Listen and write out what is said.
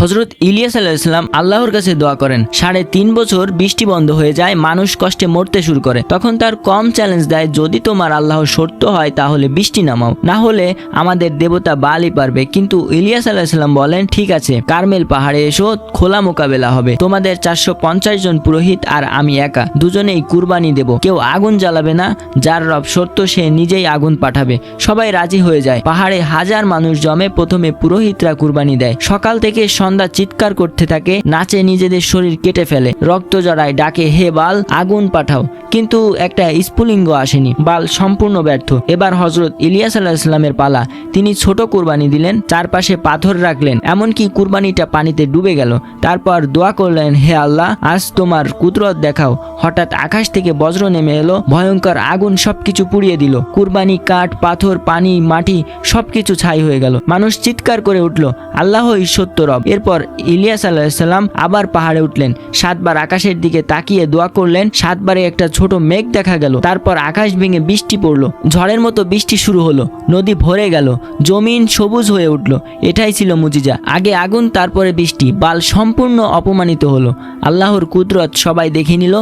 হযরত ইলিয়াস আলাইহিস সালাম আল্লাহর কাছে দোয়া করেন। 3.5 বছর বৃষ্টি বন্ধ হয়ে যায়, মানুষ কষ্টে মরতে শুরু করে। তখন তার কম চ্যালেঞ্জ দেয়, যদি তোমার আল্লাহ সত্য হয় তাহলে বৃষ্টি নামাও, না হলে আমাদের দেবতা বালই পারবে। কিন্তু ইলিয়াস আলাইহিস সালাম বলেন, ঠিক আছে, কার্মেল পাহাড়ে এসো, খোলা মোকাবেলা হবে। তোমাদের 450 জন পুরোহিত আর আমি একা, দুজনেই কুরবানি দেব। কেউ আগুন জ্বালাবে না, যার রব সত্য সে নিজেই আগুন পাঠাবে। সবাই রাজি হয়ে যায়। পাহাড়ে হাজার মানুষ জমে। প্রথমে পুরোহিতরা কুরবানি দেয়। সকাল থেকে সন্ধ্যা চিৎকার করতে থাকে, নাচে, নিজেদের শরীর কেটে ফেলে, রক্ত জড়ায়, ডাকে, হে বাল আগুন পাঠাও। কিন্তু একটা স্ফুলিঙ্গ আসেনি। বাল সম্পূর্ণ ব্যর্থ। এবার হযরত ইলিয়াস আলাইহিস সালামের পালা। তিনি ছোট কুরবানি দিলেন, চারপাশে পাথর রাখলেন, এমনকি কুরবানিটা পানিতে ডুবে গেল। তারপর দোয়া করলেন, হে আল্লাহ, আজ তোমার কুদরত দেখাও। হঠাৎ আকাশ থেকে বজ্র নেমে এলো, ভয়ঙ্কর আগুন সবকিছু পুড়িয়ে দিল। কুরবানি, কাঠ, পাথর, পানি, মাটি সবকিছু ছাই হয়ে গেল। মানুষ চিৎকার করে উঠল, আল্লাহই সত্য রব। এরপর ইলিয়াস আলাইহিস সালাম আবার পাহাড়ে উঠলেন, 7 বার আকাশের দিকে তাকিয়ে দোয়া করলেন। 7 বারে একটা ছোট মেঘ দেখা গেল। তারপর আকাশ ভেঙে বৃষ্টি পড়লো, ঝড়ের মতো বৃষ্টি শুরু হলো, নদী ভরে গেল, জমিন সবুজ হয়ে উঠল। এটাই ছিল মুজিজা। আগে আগুন, তারপরে বৃষ্টি। বাল সম্পূর্ণ অপমানিত হলো। আল্লাহর কুদরত সবাই দেখে নিল।